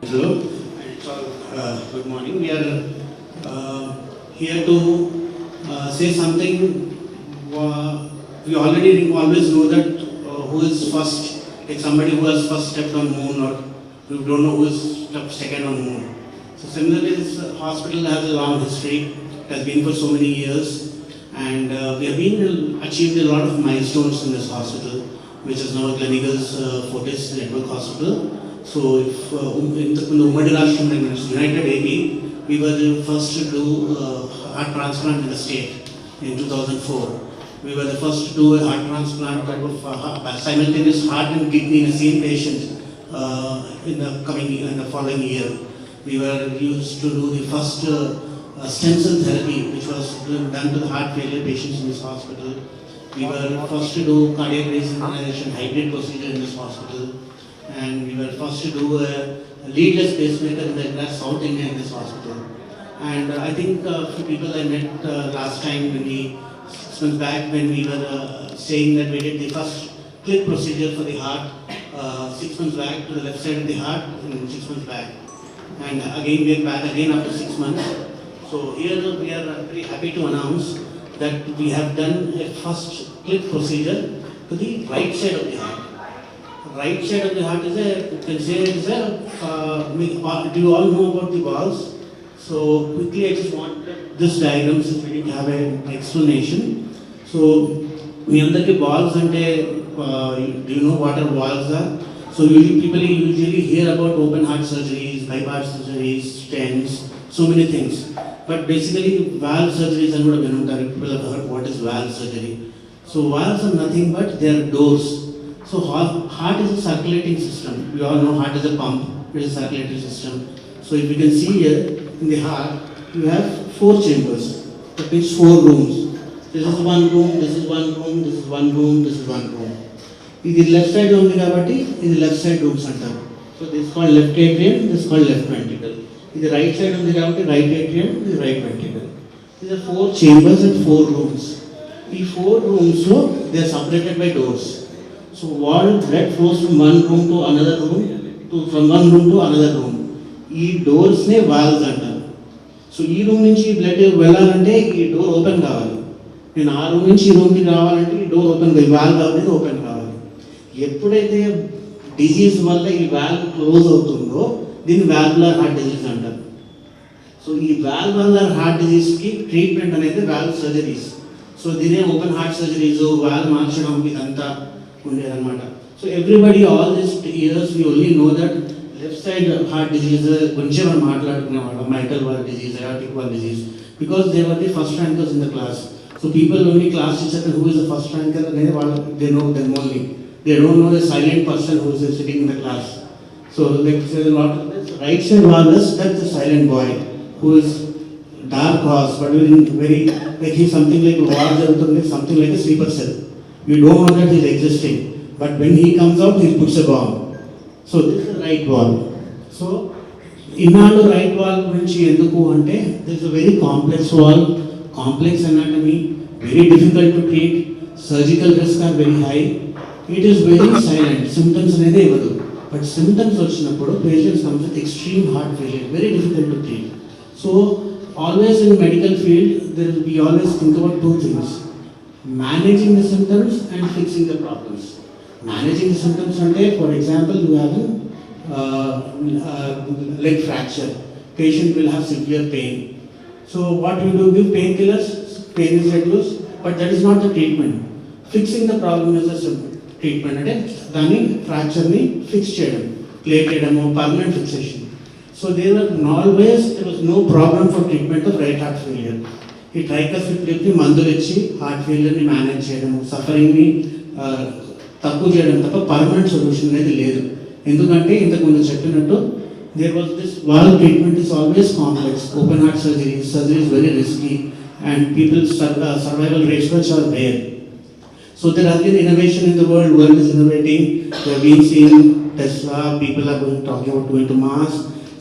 Hello, good morning. We are here to say something. We already always know that who is first, like somebody who has first stepped on moon, or we don't know who is stepped second on moon. So similarly, this hospital has a long history. It has been for so many years, and we have been achieved a lot of milestones in this hospital, which is now Gleneagles Fortis Network Hospital. So if in the Ummadi Rashtrам, United AP, we were the first to do heart transplant in the state in 2004. We were the first to do a heart transplant of simultaneous heart and kidney in the same patient in the following year. We were used to do the first stem cell therapy, which was done to the heart failure patients in this hospital. We were first to do cardiac resynchronization hybrid procedure in this hospital. And we were first to do a leadless pacemaker in the entire South India in this hospital. And I think a few people I met last time 6 months back when we were saying that we did the first clip procedure for the heart 6 months back to the left side of the heart 6 months back. And again we are back again after 6 months. So here we are very happy to announce that we have done a first clip procedure to the right side of the heart. Right side of the heart is you can say is do you all know about the valves? So quickly I just want this diagram since we didn't have an explanation. So we undertake valves and do you know what are valves are? So people usually hear about open heart surgeries, bypass surgeries, stents, so many things. But basically valve surgeries and people have heard what is valve surgery. So valves are nothing but they are doors. So heart is a circulating system. We all know heart is a pump. It is a circulatory system. So if you can see here in the heart, you have 4 chambers. That means 4 rooms. This is one room. This is one room. This is one room. This is one room. This left side only kabatti is left side room center. So this is called left atrium. This is called left ventricle. This right side only kabatti right atrium. This is right ventricle. These are 4 chambers and 4 rooms. These 4 rooms, so they are separated by doors. So blood flows from one room to another room, from one room to another room. These doors ne valves antaru. So this room nunchi blood vellalante ee door open kavali. Nenu aa room nunchi ee room ki ravalante ee door open kavali, valve avadi open kavali. Eppudaithe disease valla ee valve close avutundo దీన్ని valvular heart disease antaru. So ee valvular heart disease ki treatment anedi valve surgeries. So దీనే open heart surgeries valve మార్చడం ఇదంతా So everybody, all these years, we only know that left side heart disease, mitral valve disease, aortic valve disease, because they were the first rankers in the class. So people only class each other who is the first ranker, they know them only. They don't know the silent person who is sitting in the class. So like a lot of this right side valve, that's the silent boy who is dark horse, but very like he's something like something like a sleeper cell. You don't know that he's existing, but when he comes out, he puts a bomb. So this is the right valve. So innalu right valve gurinchi enduku ante this is a very complex valve, complex anatomy, very difficult to treat, surgical risks are very high. It is very silent, symptoms anede evadu, but symptoms vachinappudu patients comes with extreme heart failure, very difficult to treat. So always in medical field we always think about 2 things: managing the symptoms and fixing the problems. Managing the symptoms ante, for example, you have a leg fracture. Patient will have severe pain. So what we do? Give painkillers, pain is reduced, but that is not the treatment. Fixing the problem is a treatment. Ante dani fracture ni fix cheyadam, plate cheyadam, permanent fixation. So there was no problem for treatment of right heart failure. ఈ ట్రైకసిడ్ చెప్పి మందులు ఇచ్చి heart ఫెయిల్యూర్ని manage చేయడం, సఫరింగ్ని తక్కువ చేయడం తప్ప permanent solution అనేది లేదు. ఎందుకంటే ఇంతకుముందు చెప్పినట్టు there was this wall treatment is always complex. Open heart surgery is very risky and people's survival rates are rare. So there has been innovation in the world is innovating. We have been seeing Tesla, people are talking about going to Mars.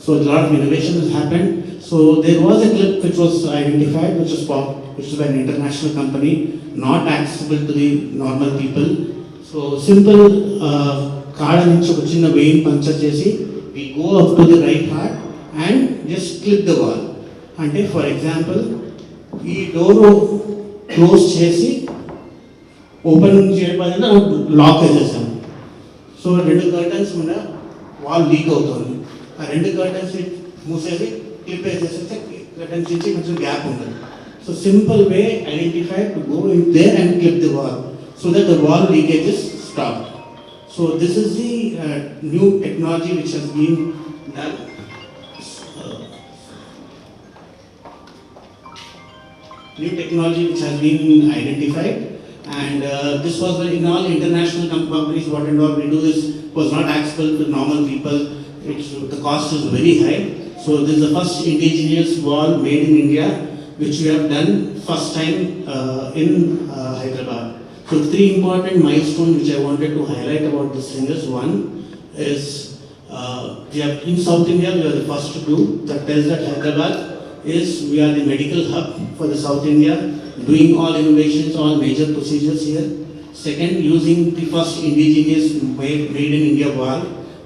So a lot of innovation has happened. So there was a clip which was identified, which is by an international company, not accessible to the normal people. So simple కాడ నుంచి ఒక చిన్న vein puncture చేసి we go up to the right heart and just clip the wall. అంటే for example ఈ door close చేసి open చేయడం వల్ల లాక్ వేసేసాము. సో 2 కర్టన్స్ మీద వాల్ లీక్ అవుతుంది. ఆ 2 కర్టన్స్ మూసేసి క్లిప్ వేసేస్తే కర్టన్స్ నుంచి కొంచెం గ్యాప్ ఉంటుంది. So simple way identify to go in there and clip the wall so that the wall leakages stop. So this is the new technology which has been done. New technology which has been identified, and this was in all international companies. What and all we do this was not accessible to normal people. The cost is very high. So this is the first indigenous wall made in India, which we have done first time in Hyderabad. So 3 important milestones which I wanted to highlight about this thing is, one is we have in South India we are the first to do. That tells that Hyderabad is we are the medical hub for the South India, doing all innovations, all major procedures here. Second, using the first indigenous made in India wall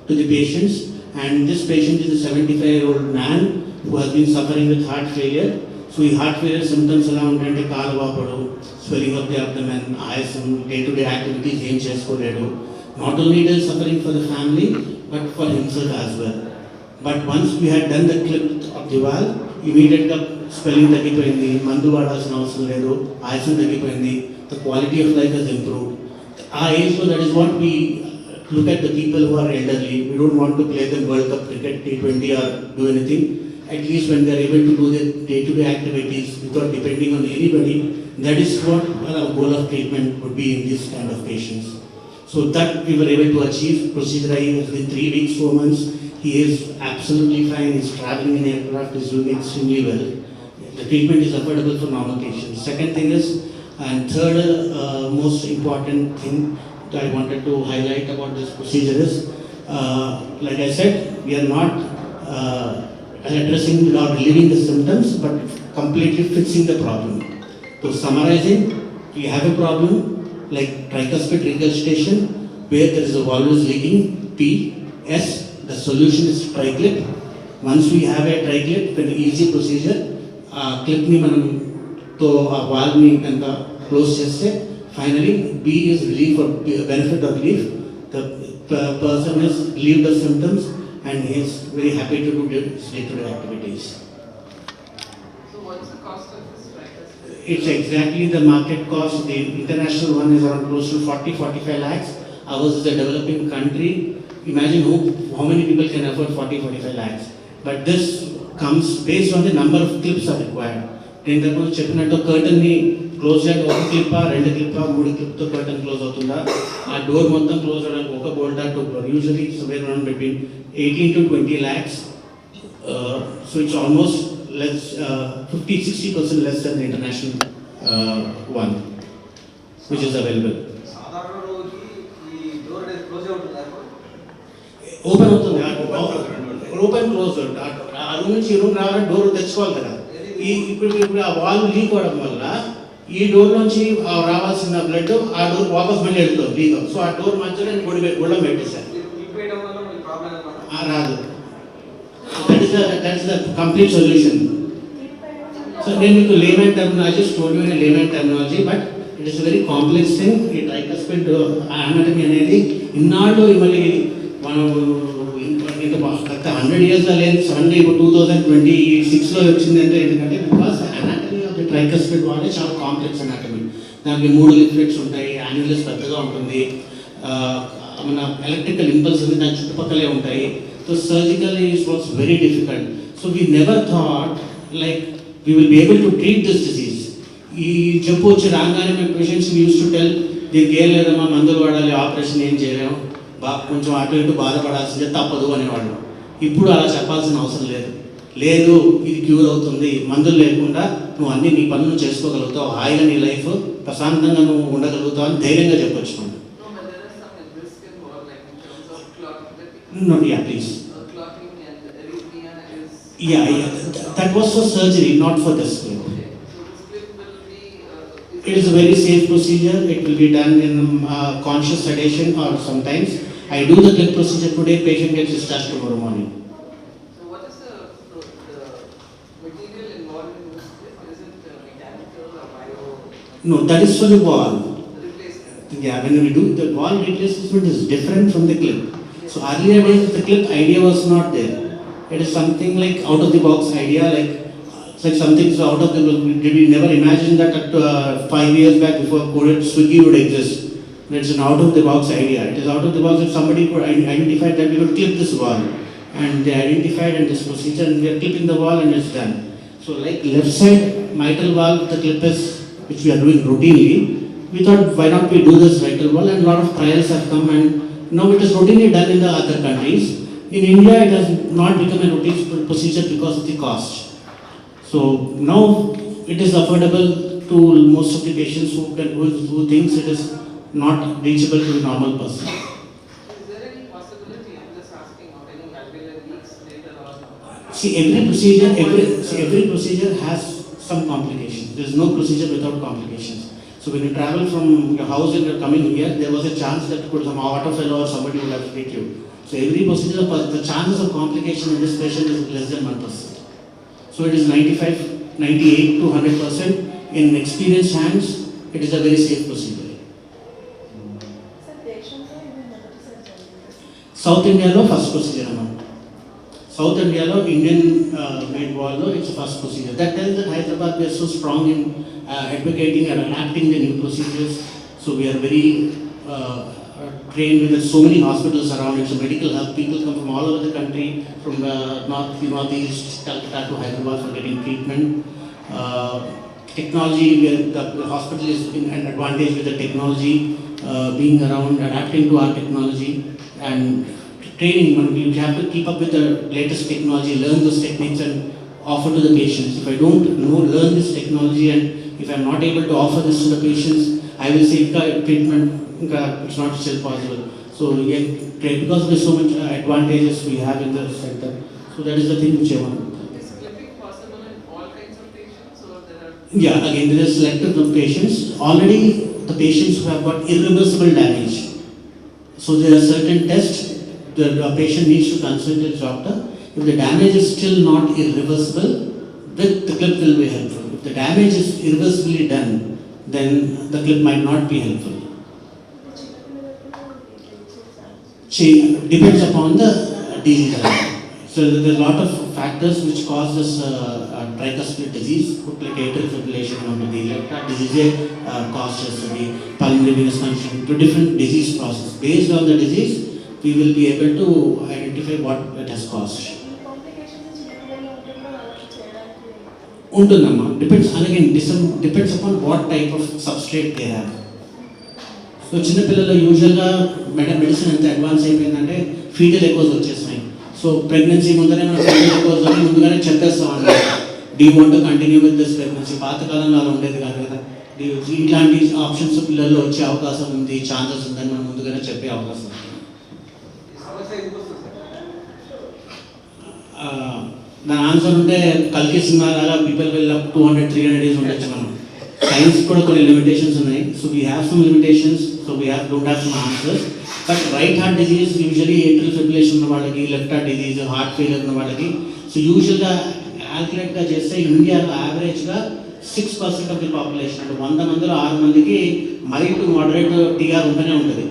to the patients, and this patient is a 75-year-old man who has been suffering with heart failure. So ఈ heart failure symptoms ఎలా ఉంటాయంటే కాలు వాపడు, swelling of the abdomen, ఆయాసం, day to day activities ఏం చేసుకోలేడు. Not only it is suffering for the family but for himself as well. But once we had done the clip of the wall, ఇమీడియట్గా swelling తగ్గిపోయింది, మందు వాడాల్సిన అవసరం లేదు, ఆయాసం తగ్గిపోయింది, the quality of life has improved. ఆ ఏజ్లో that is what we look at the people who are elderly. We don't want to play them World Cup cricket, T20 or do anything. At least when they are able to do their day-to-day activities without depending on anybody, that is what our goal of treatment would be in these kind of patients. So that we were able to achieve. Procedure within 3 weeks, 4 months, he is absolutely fine. He's traveling in aircraft, is doing extremely well. The treatment is affordable for normal patients. Second thing is, and third most important thing that I wanted to highlight about this procedure is, like I said, we are not addressing or relieving the symptoms, but completely fixing the problem. So summarizing, we have a problem like tricuspid regurgitation where there is a valve leaking, P. S. The solution is TriClip. Once we have a TriClip, an easy procedure, clip ni manam to a valve ni kanta close cheste, finally B is relief or benefit of relief. The person is relieved the symptoms and he is very happy to do his day-to-day activities. So what's the cost of this tricuspid? It's exactly the market cost. The international one is around close to 40-45 lakhs. Ours is a developing country. Imagine how many people can afford 40-45 lakhs. But this comes based on the number of clips are required. నేను ఇంతకుముందు చెప్పినట్టు కర్టన్ని close చేయడానికి ఒక క్లిప్పా, 2 క్లిప్పా, 3 క్లిప్తో curtain close అవుతుందా, ఆ door మొత్తం close అవడానికి ఒక బోల్టా, 2 usually somewhere around between 18 to 20 lakhs. So it's almost less 50-60% less than the international one which is available. సాధారణ రోజుకి ఈ డోర్ అనేది క్లోజ్ అవుతుందా? ఓపెన్ అవుతుంది, ఓపెన్ క్లోజ్. ఆ రూమ్ నుంచి ఈ రూమ్ రావాలని డోర్ తెచ్చుకోవాలి కదా. ఇప్పుడు ఆ వాల్ లీక్ అవడం వల్ల ఈ డోర్ నుంచి రావాల్సిన బ్లడ్ ఆ డోర్ వాపస్ మళ్ళీ వెళ్తుంది లీక్. సో ఆ డోర్ మధ్యలో గుళ్ళం పెట్టేశారు. రాదు. That is the complete solution. So నేను మీకు layman terminology told you in layman terminology, but it is very complex thing. ఈ ట్రైకస్పిడ్ అనాటమీ అనేది ఇన్నాళ్ళు మళ్ళీ మనం గత 100 yearsలో లేదు, సడన్గా ఇప్పుడు 2026లో వచ్చిందంటే ఎందుకంటే because anatomy of the tricuspid వాడే చాలా కాంప్లెక్స్ అనాటమీ. దానికి 3 లిఫ్లెట్స్ ఉంటాయి, యాన్యులస్ పెద్దగా ఉంటుంది, మన ఎలక్ట్రికల్ ఇంపల్స్ అన్ని దాని చుట్టుపక్కలే ఉంటాయి. So surgically it was very difficult. So we never thought like we will be able to treat this disease. ఈ జబ్బు వచ్చి రాగానే మేము పేషెంట్స్ యూస్ టు టెల్ దీనికి ఏం లేదమ్మా, మందులు వాడాలి, ఆపరేషన్ ఏం చేయలేము, కొంచెం అటు ఇటు బాధపడాల్సిందే, తప్పదు అనేవాళ్ళు. ఇప్పుడు అలా చెప్పాల్సిన అవసరం లేదు. లేదు ఇది క్యూర్ అవుతుంది, మందులు లేకుండా నువ్వు అన్ని నీ పనులు చేసుకోగలుగుతావు, హాయిగా నీ లైఫ్ ప్రశాంతంగా నువ్వు ఉండగలుగుతావు అని ధైర్యంగా చెప్పొచ్చు. No, yeah, please. Clotting and arrhythmia is... Yeah, that was for surgery, not for this clip. Okay. So this clip will be... It is a very safe procedure. It will be done in conscious sedation or sometimes. I do the clip procedure today, patient gets discharged tomorrow morning. So what is the material involved in this clip? Is it mechanical or bio? No, that is for the wall. The replacement? Yeah, when we do the wall replacement is different from the clip. So earlier days the clip idea was not there. It is something like out of the box idea, like something so out of the box. Did we never imagine that at 5 years back before COVID, Swiggy would exist? It's an out of the box idea. It is out of the box if somebody could identify that we would clip this wall. And they identified in this procedure and we are clipping the wall and it's done. So like left side mitral valve, the clip is, which we are doing routinely, we thought why not we do this mitral valve, and a lot of trials have come and now it is routinely done in the other countries. In India it has not become a routine procedure because of the cost. So now it is affordable to most of the patients who thinks it is not reachable to the normal person. Is there any possibility, I'm just asking, of any valvular leaks later on? See, every procedure has some complications. There is no procedure without complications. So when you travel from your house and you're coming here, there was a chance that could some auto fellow or somebody would have hit you. So every procedure, the chances of complication in this patient is less than 1%. So it is 95, 98 to 100%. In experienced hands, it is a very safe procedure. South India lo first procedure amma. South India lo Indian made wall lo it's a first procedure. That tells that Hyderabad we are so strong in advocating and adapting the new procedures. So we are very trained with so many hospitals around. It's a medical hub. People come from all over the country, from the northeast, Calcutta to Hyderabad for getting treatment. Technology, the hospital is in an advantage with the technology, being around, adapting to our technology, and training. We have to keep up with the latest technology, learn those techniques and offer to the patients. If I don't learn this technology and if I'm not able to offer this to the patients, I will say treatment it's not still possible. So because there's so much advantages we have in the center, so that is the thing which I want. Is clipping possible in all kinds of patients or there are? Yeah, again there is selective of patients. Already the patients who have got irreversible damage. So there are certain tests the patient needs to consult his doctor. If the damage is still not irreversible, then the clip will be helpful. If the damage is irreversibly done, then the clip might not be helpful. Depends upon the disease. So there are a lot of factors which cause this tricuspid disease, like atrial fibrillation of the left heart disease causes the pulmonary venous constriction to different disease process. Based on the disease, we will be able to identify what it has caused. Depends upon what type of substrate they have. So చిన్నపిల్లలు యూజువల్గా medicine ఎంత advance అయిపోయిందంటే fetal echoes వచ్చేస్తున్నాయి. So pregnancy ముందరే మనం fetal echoes అని ముందుగానే చెప్పేస్తాం అన్నమాట. డీ want to continue with this pregnancy. పాతకాలంలో అలా ఉండేది కాదు కదా. ఇట్లాంటి ఆప్షన్స్ పిల్లల్లో వచ్చే అవకాశం ఉంది, ఛాన్సెస్ ఉందని మనం ముందుగానే చెప్పే అవకాశం ఉంది. దాని ఆన్సర్ ఉంటే కల్కి సినిమా లాగా పీపుల్ విల్ 200-300 days ఉండొచ్చు మనం. సైన్స్ కూడా కొన్ని లిమిటేషన్స్ ఉన్నాయి. So we have some limitations. So we don't have some answers. But right heart disease usually atrial fibrillation ఉన్న వాళ్ళకి, left heart disease, heart failure ఉన్న వాళ్ళకి, సో యూజువల్గా క్యాల్కులేట్గా చేస్తే ఇండియాలో యావరేజ్గా 6% ఆఫ్ ది పాపులేషన్, అంటే 100 మందిలో 6 మందికి మైల్డ్ టు మోడరేట్ టీఆర్ ఉంటూనే ఉంటుంది.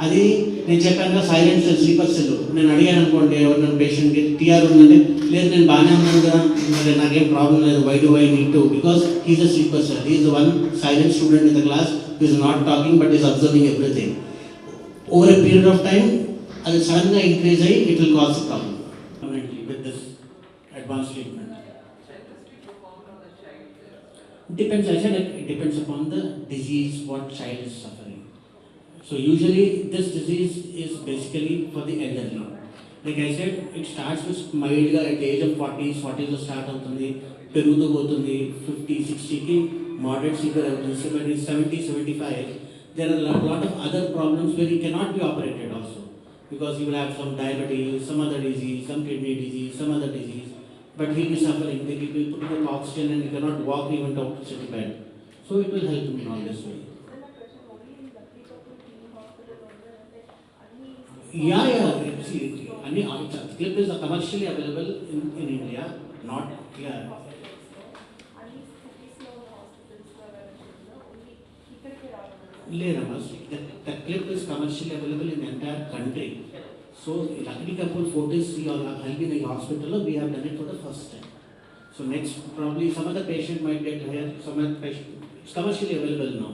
అది నేను చెప్పాను సైలెంట్ సెల్, స్లీపర్ సెల్. నేను అడిగాను అనుకోండి ఎవరైనా పేషెంట్కి టీఆర్ ఉందంటే, లేదు నేను బాగానే ఉన్నాను కదా, మరి నాకేం ప్రాబ్లం లేదు, why do I need to, because he's a sleeper cell. He's the one silent student in the class, he's not talking but is observing everything. Over a period of time అది సడన్గా increase అయ్యి it will cause problem with this advance treatment. Depends, I said it depends upon the disease, what child is suffering. So usually this disease is basically for the elderly. Like I said, it starts with mild at the age of 40s లో start అవుతుంది, పెరుగుతూ పోతుంది, 50-60కి moderate severe అవుతుంది, 70-75. There are a lot of other problems where he cannot be operated also, because he will have some diabetes, some other disease, some kidney disease, some other disease. But he will be suffering. They will be putting him oxygen and he cannot walk even to the bed. So it will help him in all this way. Yeah. See, I mean, clip is commercially available in India, not, yeah. Leramas, the clip is commercially available in the entire country. So, Luckily Kapoor Fortis or Halgini Hospital, we have done it for the first time. So next, probably some other patient might get here, some other patient, it's commercially available now.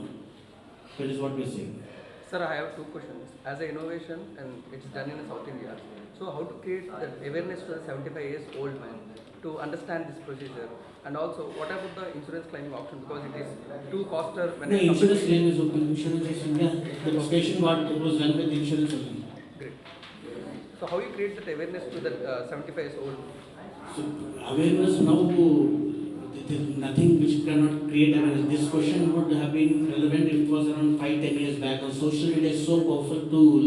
That is what we are saying. Sir, I have two questions. As an innovation and it's done in South India, so how to create the awareness to the 75 years old man to understand this procedure? And also, what about the insurance claiming option, because it is too costly when No, it comes insurance to claim is open, insurance is, yeah, the patient got, it was done with insurance only. Great. So how you create that awareness to the 75 years old? So awareness now, there is nothing which cannot create awareness. This question would have been relevant if it was around 5-10 years back. Now social media is so powerful tool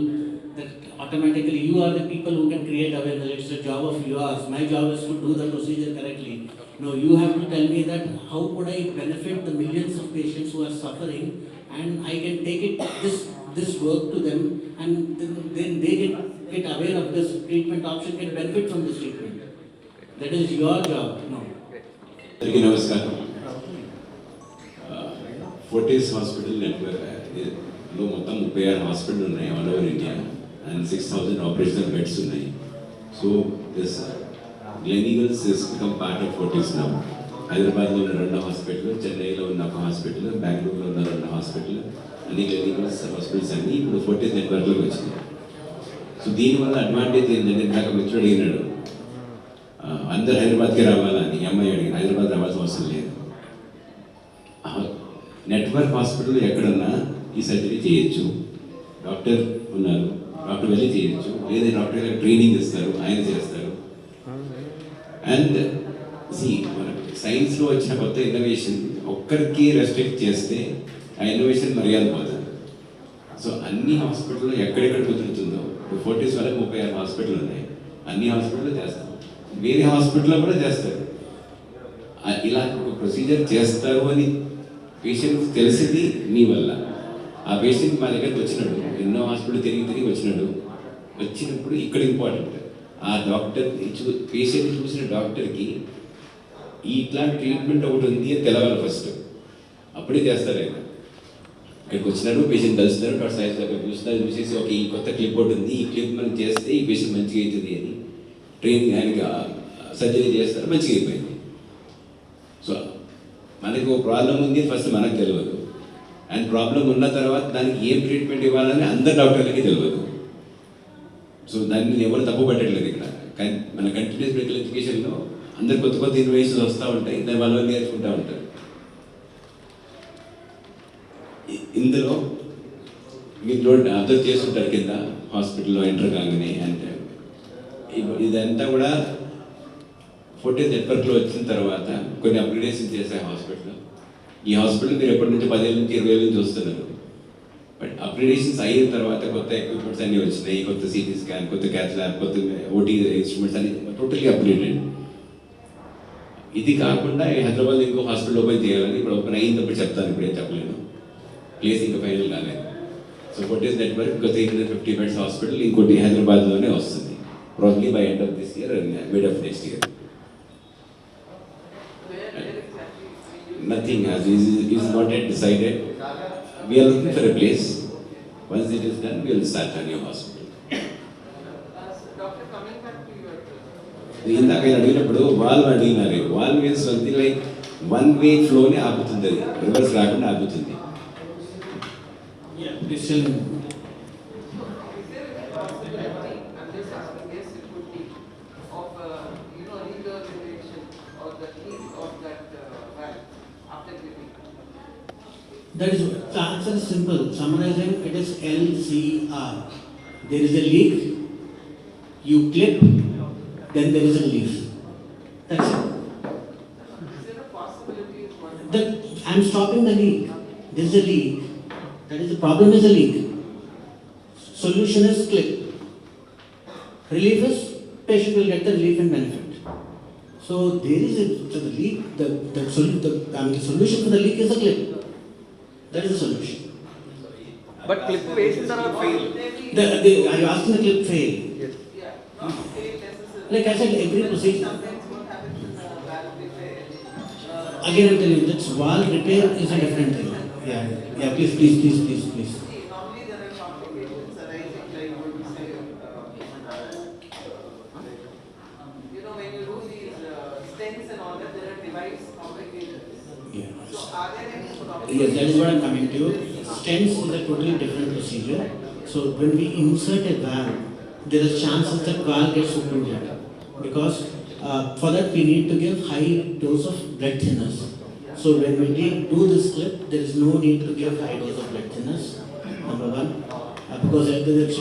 that automatically you are the people who can create awareness. It's a job of yours. My job is to do the procedure correctly. No, you have to tell me that how could I benefit the millions of patients who are suffering, and I can take this work to them, and then they get aware of this treatment option, can benefit from this treatment. That is your job. No. అందరికీ నమస్కారం. Fortis hospital నెట్వర్క్లో మొత్తం 36 hospital ఉన్నాయి all over India and 6,000 operational beds ఉన్నాయి. So this Gleneagles has become part of Fortis now. హైదరాబాద్లో ఉన్న 2 hospital, చెన్నైలో ఉన్న 1 హాస్పిటల్, బెంగళూరులో ఉన్న 2 హాస్పిటల్, అన్ని Gleneagles హాస్పిటల్స్ అన్నీ ఇప్పుడు ఫోర్టిస్ నెట్వర్క్లోకి వచ్చినాయి. సో దీనివల్ల అడ్వాంటేజ్ ఏంటంటే నాకు మిత్రుడు అడిగినాడు, అందరు హైదరాబాద్కి రావాలని అమ్మాయి అడిగింది. హైదరాబాద్ రావాల్సిన అవసరం లేదు. నెట్వర్క్ హాస్పిటల్ ఎక్కడన్నా ఈ సర్జరీ చేయొచ్చు. డాక్టర్ ఉన్నారు, డాక్టర్ వెళ్ళి చేయొచ్చు, లేదా డాక్టర్ గారు ట్రైనింగ్ ఇస్తారు, ఆయన చేస్తారు. అండ్ మనకు సైన్స్లో వచ్చిన కొత్త ఇన్నోవేషన్ ఒక్కరికి రెస్ట్రిక్ట్ చేస్తే ఆ ఇన్నోవేషన్ మర్యాద పోతుంది. సో అన్ని హాస్పిటల్లో ఎక్కడెక్కడ కుదురుతుందో, ఇప్పుడు ఫోర్టిస్ వరకు 36 హాస్పిటల్ ఉన్నాయి, అన్ని హాస్పిటల్లో చేస్తాం, వేరే హాస్పిటల్లో కూడా చేస్తారు. ఇలా ఒక ప్రొసీజర్ చేస్తారు అని పేషెంట్కి తెలిసింది మీ వల్ల. ఆ పేషెంట్ మా దగ్గరికి వచ్చినాడు, ఎన్నో హాస్పిటల్ తిరిగి వచ్చినాడు. వచ్చినప్పుడు ఇక్కడ ఇంపార్టెంట్, ఆ డాక్టర్ పేషెంట్ చూసిన డాక్టర్కి ఇట్లాంటి ట్రీట్మెంట్ ఒకటి ఉంది అని తెలవాలి ఫస్ట్. అప్పుడే చేస్తారు ఆయన. ఇక్కడికి వచ్చినాడు, పేషెంట్ కలుస్తున్నారు, డాక్టర్ సైన్స్ దగ్గర చూసేసి ఒక ఈ కొత్త క్లిప్ ఒకటి ఉంది, ఈ క్లిప్ మనం చేస్తే ఈ పేషెంట్ మంచిగా అవుతుంది అని ట్రైనింగ్ ఆయనకి సర్జరీ చేస్తారు, మంచిగా అయిపోయింది. సో మనకి ఒక ప్రాబ్లం ఉంది ఫస్ట్ మనకు తెలియదు, అండ్ ప్రాబ్లం ఉన్న తర్వాత దానికి ఏం ట్రీట్మెంట్ ఇవ్వాలని అందరు డాక్టర్లకి తెలియదు. సో దాన్ని ఎవరు తప్పు పట్టట్లేదు ఇక్కడ. మన కంటిన్యూస్ మెడికల్ ఎడ్యుకేషన్లో అందరు కొత్త ఇన్వెన్షన్స్ వస్తూ ఉంటాయి, దాని వల్ల నేర్చుకుంటూ ఉంటారు. ఇందులో మీరు అబ్జర్వ్ చేస్తుంటారు కింద హాస్పిటల్లో ఎంటర్ కాగానే. అంటే ఇదంతా కూడా ఫోర్టిస్ నెట్వర్క్లో వచ్చిన తర్వాత కొన్ని అప్గ్రేడేషన్ చేశాయి హాస్పిటల్. ఈ హాస్పిటల్ మీరు ఎప్పటి నుంచి 10 ఏళ్ళ నుంచి 20 ఏళ్ళ నుంచి వస్తున్నారు. బట్ అప్గ్రేడేషన్స్ అయిన తర్వాత కొత్త ఎక్విప్మెంట్స్ అన్నీ వచ్చినాయి, కొత్త సిటీ స్కాన్, కొత్త క్యాత్ ల్యాబ్, కొత్త ఓటీ ఇన్స్ట్రుమెంట్స్ అన్ని టోటలీ అప్గ్రేడెడ్. ఇది కాకుండా హైదరాబాద్ ఇంకో హాస్పిటల్ ఓపెన్ చేయాలని, ఇప్పుడు ఓపెన్ అయినప్పుడు చెప్తాను, ఇప్పుడే చెప్పలేను, ప్లేస్ ఇంకా ఫైనల్ కాలేదు. So Fortis network 350 beds hospital ఇంకోటి హైదరాబాద్లోనే వస్తుంది, probably by end of this year and mid of next year. Nothing is not yet decided. We are looking for a place. Once it is done, we will start a new hospital. Doctor, coming back to your ఇందాక ఆయన అడిగినప్పుడు valve అడిగినారు. Valve means something like one way ఫ్లోని ఆపుతుంది, అది reverse రాకుండా ఆపుతుంది. This Is there a possibility, I'm just asking, yes, it could be, of, regurgitation or the leak of that valve after giving? That is, the answer is simple. Summarizing, it is LCR. There is a leak, you clip, then there is a relief. That's it. Is there a possibility of one? I'm stopping the leak. There is a leak. That is the problem, is a leak. Solution is clip. Relief is patient will get the relief and benefit. So there is the leak. The solution for the leak is a clip. That is the solution. But clip వేసిన తర్వాత fail. Are you asking the clip fail? Yes. Yeah, not fail necessarily. Like I said, every procedure. Sometimes what happens in a valve repair, Again, I'm telling you, that's valve repair is a different thing. Yeah, please. see, normally there are complications arising like what we say, you know, when you do these stents and all that, there are device complications. Yeah. So are there any Yes, that is what I'm coming to. Stents is a totally different procedure. So when we insert a valve, there is chances that valve gets opened up. Because for that we need to give high dose of blood thinners. So when we do this clip, there is no need to give high dose of blood thinners. Number one. Because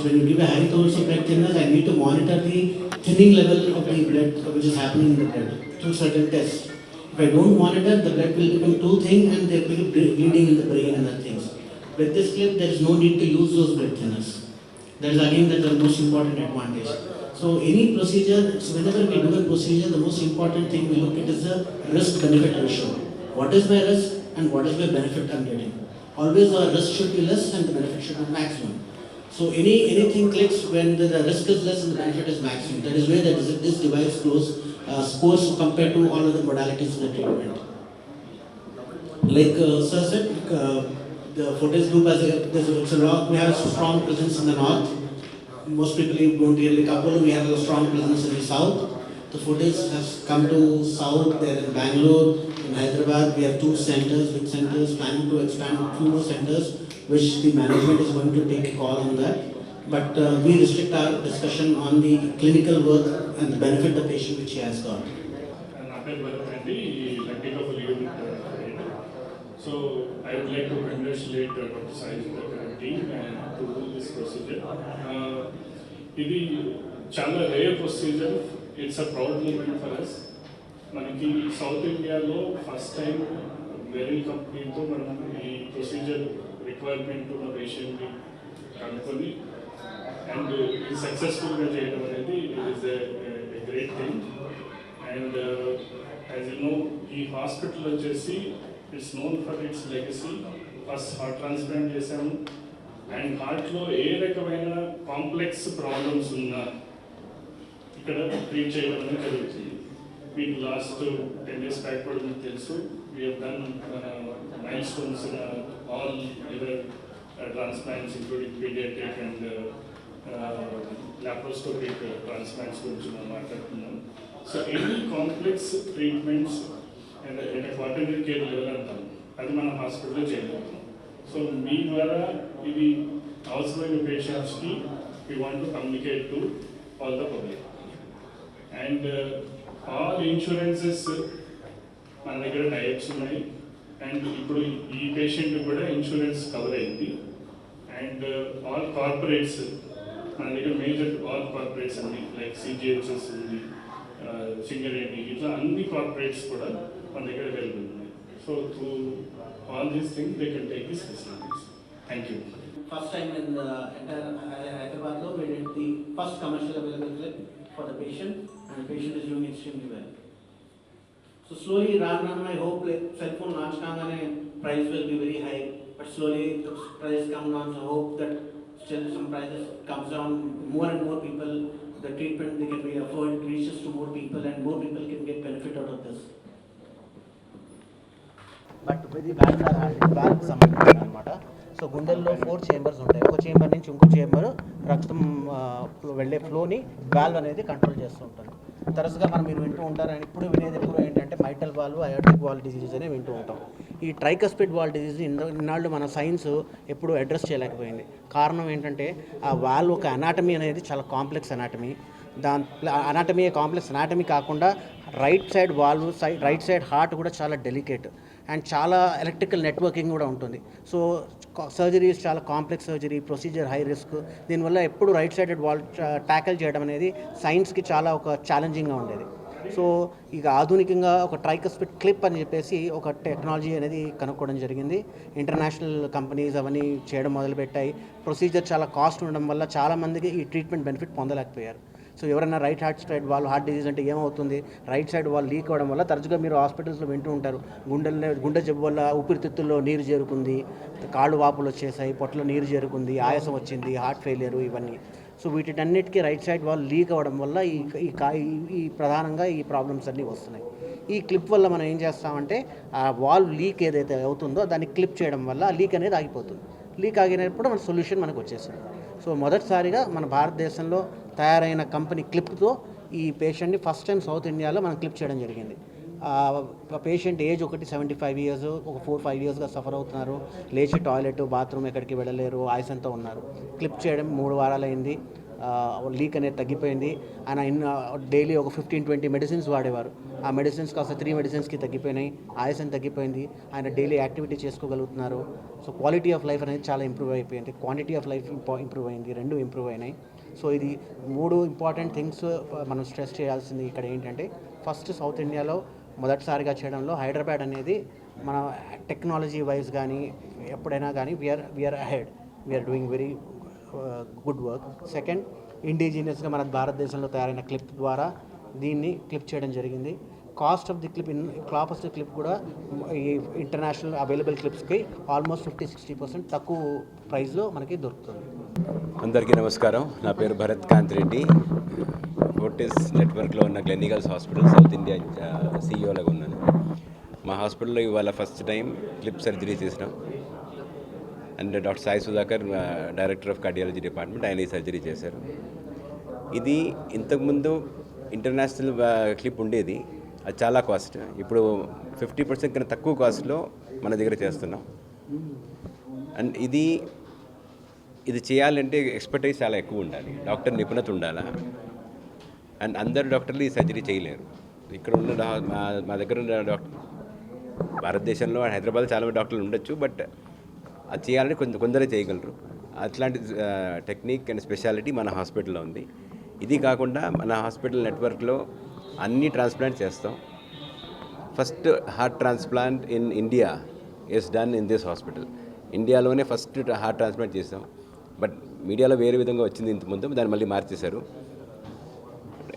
when you give a high dose of blood thinners, I need to monitor the thinning level of the blood which is happening in the blood through certain tests. If I don't monitor, the blood will become too thin and there will be bleeding in the brain and other things. With this clip, there is no need to use those blood thinners. That is again the most important advantage. So any procedure, so whenever we do a procedure, the most important thing we look at is the risk-benefit ratio. What is my risk and what is my benefit I'm getting? Always the risk should be less and the benefit should be maximum. So anything clicks when the risk is less and the benefit is maximum. That is where this device scores compared to all other modalities in the treatment. Like Sir said, the Fortis group we have a strong presence in the north. Most people don't really couple. We have a strong presence in the south. The Fortis has come to south. They're in Bangalore, in Hyderabad. We have 2 centers, big centers, planning to expand 2 more centers, which the management is going to take a call on that. But we restrict our discussion on the clinical work and the benefit the patient which he has got. నా పేరు భరత్ అండి, లక్కీగా full unit. So I would like to congratulate doctor Sai team and to do this procedure. ఇది చాలా rare procedure. It's a proud moment for us. మనకి south ఇండియాలో first time వెరిల్ కంపెనీతో మనం ఈ ప్రొసీజర్ రిక్వైర్మెంట్ ఉన్న పేషెంట్ని కనుక్కొని అండ్ ఇది సక్సెస్ఫుల్గా చేయడం అనేది it is a great thing. And as you know, ఈ హాస్పిటల్ వచ్చేసి it's known for it's legacy. First heart transplant చేశాము అండ్ హార్ట్లో ఏ రకమైన కాంప్లెక్స్ ప్రాబ్లమ్స్ ఉన్నా ఇక్కడ ట్రీట్ చేయడం అనేది జరుగుతుంది. మీకు లాస్ట్ 10 days బ్యాక్ కూడా మీకు తెలుసు, we have done milestones in all liver transplants including paediatric and laparoscopic transplants గురించి మనం మాట్లాడుతున్నాం. సో ఎనీ కాంప్లెక్స్ ట్రీట్మెంట్స్ అంటే క్వార్టర్నరీ కేర్ లెవెల్ అంటాం, అది మన హాస్పిటల్లో చేయగలుగుతాం. సో మీ ద్వారా ఇది అవసరమైన పేషెంట్స్కి we want to communicate to all the public. And all insurances మన దగ్గర టైప్స్ ఉన్నాయి. అండ్ ఇప్పుడు ఈ పేషెంట్ కూడా ఇన్సూరెన్స్ కవర్ అయింది. అండ్ ఆల్ కార్పొరేట్స్ మన దగ్గర మేజర్ ఆల్ కార్పొరేట్స్ అన్ని లైక్ సిజిహెచ్ఎస్ ఉంది, సింగరేణి, ఇట్లా అన్ని కార్పొరేట్స్ కూడా మన దగ్గర అవైలబుల్ ఉన్నాయి. So through all these things they can take this facilities. Thank you. First time in the entire Hyderabad, we did the first commercial available clip for the patient, and the patient is doing extremely well. So slowly, run, I hope like cell phone launch price will be very high, but slowly the price comes down. So I hope that still some prices comes down. More and more people, the treatment they can be afford reaches to more people, and more people can get benefit out of this. But ఇది వాల్వ్కి సంబంధించిన అనమాట. So గుండెల్లో 4 chambers ఉంటాయి. ఒక chamber నుంచి ఇంకో chamber రక్తం వెళ్ళే ఫ్లోని వాల్వ్ అనేది కంట్రోల్ చేస్తూ ఉంటుంది. తరచుగా మీరు వింటూ ఉంటారు, అండ్ ఇప్పుడు వినేది ఎప్పుడు ఏంటంటే మైటల్ వాల్వ్, అయోటిక్ వాల్వ్ డిజీజ్ అనే వింటూ ఉంటాం. ఈ ట్రైకస్పిడ్ వాల్వ్ డిజీజ్ ఇన్నాళ్ళు మన సైన్స్ ఎప్పుడు అడ్రస్ చేయలేకపోయింది. కారణం ఏంటంటే ఆ వాల్వ్ ఒక అనాటమీ అనేది చాలా complex anatomy. Anatomy complex anatomy కాకుండా right side valve right side heart కూడా చాలా డెలికేట్ అండ్ చాలా ఎలక్ట్రికల్ నెట్వర్కింగ్ కూడా ఉంటుంది. సో సర్జరీస్ చాలా complex surgery, procedure high risk. దీనివల్ల ఎప్పుడు రైట్ సైడెడ్ వాల్వ్ ట్యాకిల్ చేయడం అనేది సైన్స్కి చాలా ఒక ఛాలెంజింగ్గా ఉండేది. సో ఇక ఆధునికంగా ఒక ట్రైకస్పిడ్ క్లిప్ అని చెప్పేసి ఒక టెక్నాలజీ అనేది కనుక్కోవడం జరిగింది. ఇంటర్నేషనల్ కంపెనీస్ అవన్నీ చేయడం మొదలుపెట్టాయి. ప్రొసీజర్ చాలా కాస్ట్ ఉండడం వల్ల చాలామందికి ఈ ట్రీట్మెంట్ బెనిఫిట్ పొందలేకపోయారు. సో ఎవరైనా right side wall heart disease అంటే ఏమవుతుంది, రైట్ సైడ్ వాల్ లీక్ అవ్వడం వల్ల తరచుగా మీరు హాస్పిటల్స్లో వింటూ ఉంటారు, గుండె జబ్బు వల్ల ఊపిరితిత్తుల్లో నీరు చేరుకుంది, కాళ్ళు వాపులు వచ్చేసాయి, పొట్టలో నీరు చేరుకుంది, ఆయాసం వచ్చింది, హార్ట్ ఫెయిలియర్, ఇవన్నీ. సో వీటన్నిటికీ రైట్ సైడ్ వాల్ లీక్ అవ్వడం వల్ల ఈ ప్రధానంగా ఈ ప్రాబ్లమ్స్ అన్నీ వస్తున్నాయి. ఈ క్లిప్ వల్ల మనం ఏం చేస్తామంటే ఆ వాల్ లీక్ ఏదైతే అవుతుందో దాన్ని క్లిప్ చేయడం వల్ల ఆ లీక్ అనేది ఆగిపోతుంది. లీక్ ఆగినప్పుడు మన సొల్యూషన్ మనకు వచ్చేస్తుంది. సో మొదటిసారిగా మన భారతదేశంలో తయారైన కంపెనీ క్లిప్తో ఈ పేషెంట్ని ఫస్ట్ టైం సౌత్ ఇండియాలో మనం క్లిప్ చేయడం జరిగింది. పేషెంట్ ఏజ్ ఒకటి 75 years, ఒక 4-5 yearsగా సఫర్ అవుతున్నారు, లేచి టాయిలెట్ బాత్రూమ్ ఎక్కడికి వెళ్ళలేరు, ఆయాసంతో ఉన్నారు. క్లిప్ చేయడం 3 వారాలు అయింది, లీక్ అనేది తగ్గిపోయింది. ఆయన డైలీ ఒక 15-20 మెడిసిన్స్ వాడేవారు, ఆ మెడిసిన్స్ కాస్త 3 మెడిసిన్స్కి తగ్గిపోయినాయి, ఆయాసం తగ్గిపోయింది, ఆయన డైలీ యాక్టివిటీ చేసుకోగలుగుతున్నారు. సో క్వాలిటీ ఆఫ్ లైఫ్ అనేది చాలా ఇంప్రూవ్ అయిపోయింది, క్వాంటిటీ ఆఫ్ లైఫ్ ఇంప్రూవ్ అయింది, 2 ఇంప్రూవ్ అయినాయి. సో ఇది 3 ఇంపార్టెంట్ థింగ్స్ మనం స్ట్రెస్ చేయాల్సింది ఇక్కడ ఏంటంటే, ఫస్ట్ సౌత్ ఇండియాలో మొదటిసారిగా చేయడంలో హైదరాబాద్ అనేది మన టెక్నాలజీ వైజ్ కానీ ఎప్పుడైనా కానీ we are ahead, we are doing very good work. Second, ఇండిజినియస్గా మన భారతదేశంలో తయారైన క్లిప్ ద్వారా దీన్ని క్లిప్ చేయడం జరిగింది. కాస్ట్ ఆఫ్ ది క్లిప్ కూడా ఈ ఇంటర్నేషనల్ అవైలబుల్ క్లిప్స్కి ఆల్మోస్ట్ 50-60% తక్కువ ప్రైస్లో మనకి దొరుకుతుంది. అందరికీ నమస్కారం. నా పేరు భరత్ కాంత్ రెడ్డి. ఫోర్టిస్ నెట్వర్క్లో ఉన్న క్లినికల్స్ హాస్పిటల్ సౌత్ ఇండియా సీఈఓలాగా ఉన్నాను. మా హాస్పిటల్లో ఇవాళ ఫస్ట్ టైం క్లిప్ సర్జరీ చేసినాం. And doctor Sai Sudhakar, director of cardiology department, ఆయన ఈ సర్జరీ చేశారు. ఇది ఇంతకుముందు ఇంటర్నేషనల్ క్లిప్ ఉండేది, అది చాలా కాస్ట్. ఇప్పుడు 50% కన్నా తక్కువ కాస్ట్లో మన దగ్గర చేస్తున్నాం. అండ్ ఇది చేయాలంటే ఎక్స్పర్టైజ్ చాలా ఎక్కువ ఉండాలి, డాక్టర్ నిపుణత ఉండాలా. అండ్ అందరు డాక్టర్లు ఈ సర్జరీ చేయలేరు. ఇక్కడ ఉన్న మా దగ్గర ఉన్న డాక్టర్, భారతదేశంలో హైదరాబాద్ చాలా డాక్టర్లు ఉండొచ్చు, బట్ అది చేయాలని కొందరే చేయగలరు. అట్లాంటి టెక్నిక్ అండ్ స్పెషాలిటీ మన హాస్పిటల్లో ఉంది. ఇది కాకుండా మన హాస్పిటల్ నెట్వర్క్లో అన్ని ట్రాన్స్ప్లాంట్ చేస్తాం. First heart transplant in India is done in this hospital. ఇండియాలోనే ఫస్ట్ హార్ట్ ట్రాన్స్ప్లాంట్ చేస్తాం. బట్ మీడియాలో వేరే విధంగా వచ్చింది ఇంతకుముందు, దాన్ని మళ్ళీ మార్చేశారు.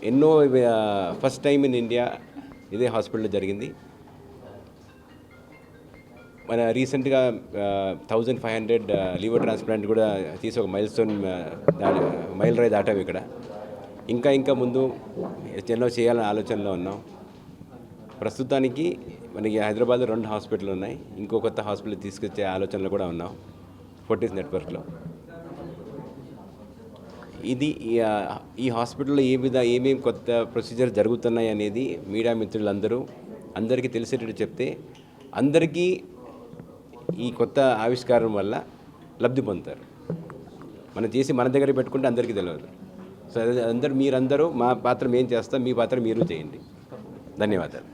ఎన్నో ఫస్ట్ టైం ఇన్ ఇండియా ఇదే హాస్పిటల్లో జరిగింది. మన రీసెంట్గా 1500 లివర్ ట్రాన్స్ప్లాంట్ కూడా తీసి ఒక మైల్ రాయి దాటాము ఇక్కడ. ఇంకా ముందు ఎన్నో చేయాలని ఆలోచనలో ఉన్నాం. ప్రస్తుతానికి మనకి హైదరాబాద్లో 2 హాస్పిటల్ ఉన్నాయి, ఇంకో కొత్త హాస్పిటల్ తీసుకొచ్చే ఆలోచనలో కూడా ఉన్నాం ఫోర్టిస్ నెట్వర్క్లో. ఇది ఈ హాస్పిటల్లో ఏమేమి కొత్త ప్రొసీజర్ జరుగుతున్నాయి అనేది మీడియా అందరికీ తెలిసేటట్టు చెప్తే అందరికీ ఈ కొత్త ఆవిష్కారం వల్ల లబ్ధి పొందుతారు. మనం చేసి మన దగ్గర పెట్టుకుంటే అందరికీ తెలియదు. సో మీరందరూ మా పాత్ర మేము చేస్తాం, మీ పాత్ర మీరు చేయండి. ధన్యవాదాలు.